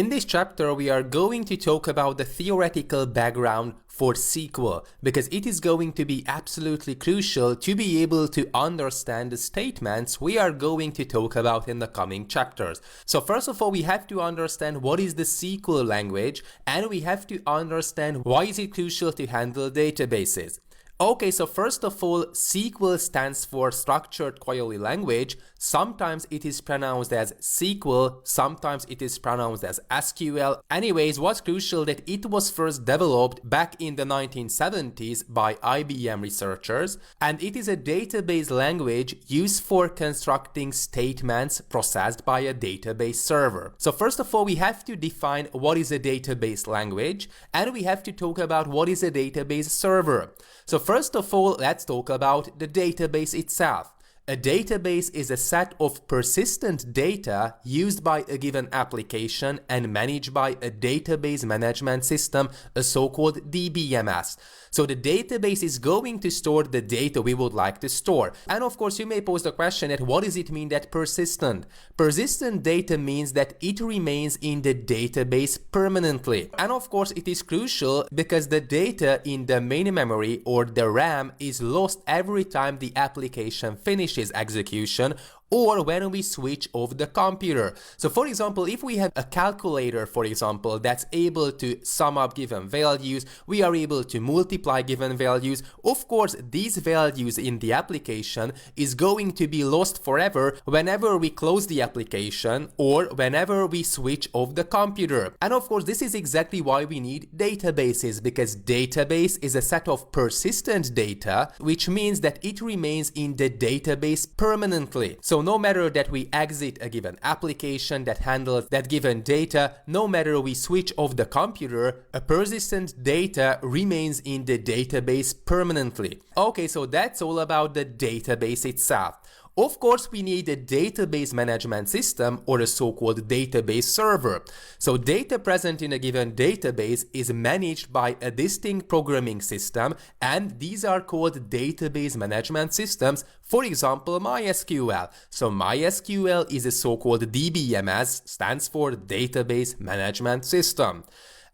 In this chapter, we are going to talk about the theoretical background for SQL because it is going to be absolutely crucial to be able to understand the statements we are going to talk about in the coming chapters. So first of all, we have to understand what is the SQL language, and we have to understand why is it crucial to handle databases. Okay, so first of all, SQL stands for Structured Query Language. Sometimes it is pronounced as SQL, sometimes it is pronounced as SQL. Anyways, what's crucial that it was first developed back in the 1970s by IBM researchers, and it is a database language used for constructing statements processed by a database server. So first of all, we have to define what is a database language, and we have to talk about what is a database server. So first of all, let's talk about the database itself. A database is a set of persistent data used by a given application and managed by a database management system, a so-called DBMS. So the database is going to store the data we would like to store. And of course, you may pose the question that what does it mean that persistent? Persistent data means that it remains in the database permanently. And of course, it is crucial because the data in the main memory or the RAM is lost every time the application finishes execution or when we switch off the computer. So for example, if we have a calculator, for example, that's able to sum up given values, we are able to multiply given values. Of course, these values in the application is going to be lost forever whenever we close the application or whenever we switch off the computer. And of course, this is exactly why we need databases, because database is a set of persistent data, which means that it remains in the database permanently. So no matter that we exit a given application that handles that given data, no matter we switch off the computer, a persistent data remains in the database permanently. Okay, so that's all about the database itself. Of course, we need a database management system or a so-called database server. So data present in a given database is managed by a distinct programming system, and these are called database management systems. For example, MySQL. So MySQL is a so-called DBMS, stands for Database Management System.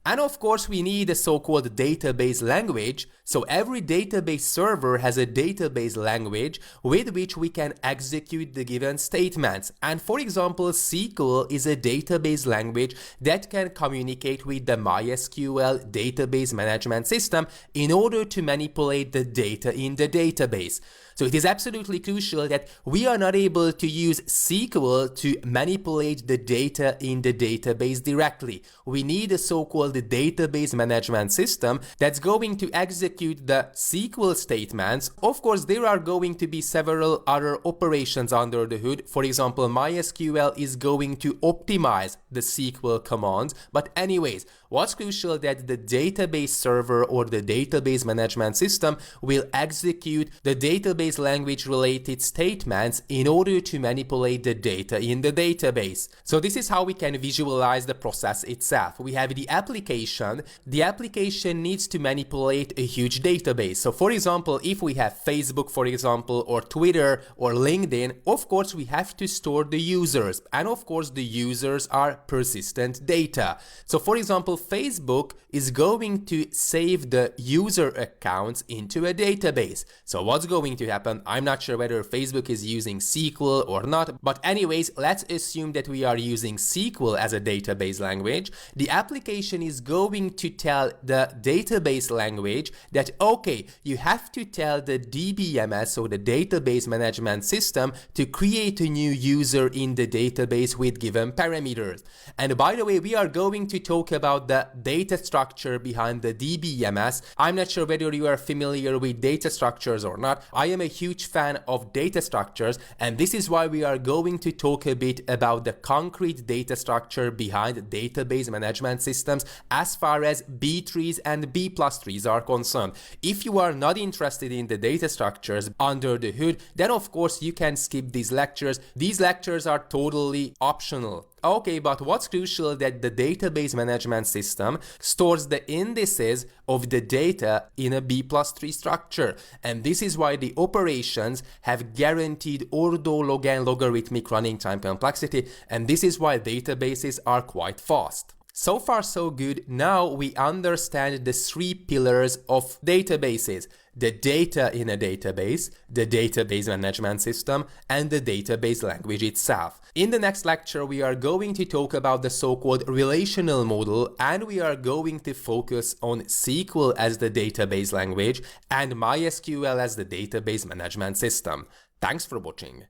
And of course, we need a so-called database language. So every database server has a database language with which we can execute the given statements. And for example, SQL is a database language that can communicate with the MySQL database management system in order to manipulate the data in the database. So it is absolutely crucial that we are not able to use SQL to manipulate the data in the database directly. We need a so-called database management system that's going to execute the SQL statements. Of course, there are going to be several other operations under the hood. For example, MySQL is going to optimize the SQL commands. But anyways, what's crucial that the database server or the database management system will execute the database language related statements in order to manipulate the data in the database. So this is how we can visualize the process itself. We have the application. The application needs to manipulate a huge database. So for example, if we have Facebook, for example, or Twitter or LinkedIn, of course we have to store the users. And of course the users are persistent data. So for example, Facebook is going to save the user accounts into a database. So what's going to happen? I'm not sure whether Facebook is using SQL or not, but anyways, let's assume that we are using SQL as a database language. The application is going to tell the database language that, okay, you have to tell the DBMS or the database management system to create a new user in the database with given parameters. And by the way, we are going to talk about the data structure behind the DBMS. I'm not sure whether you are familiar with data structures or not. I am a huge fan of data structures, and this is why we are going to talk a bit about the concrete data structure behind database management systems as far as B trees and B plus trees are concerned. If you are not interested in the data structures under the hood, then of course you can skip these lectures. These lectures are totally optional. Okay, but what's crucial that the database management system stores the indices of the data in a B+3 structure. And this is why the operations have guaranteed ordo, log, and logarithmic running time complexity. And this is why databases are quite fast. So far so good. Now we understand the three pillars of databases: the data in a database, the database management system, and the database language itself. In the next lecture, we are going to talk about the so-called relational model, and we are going to focus on SQL as the database language and MySQL as the database management system. Thanks for watching.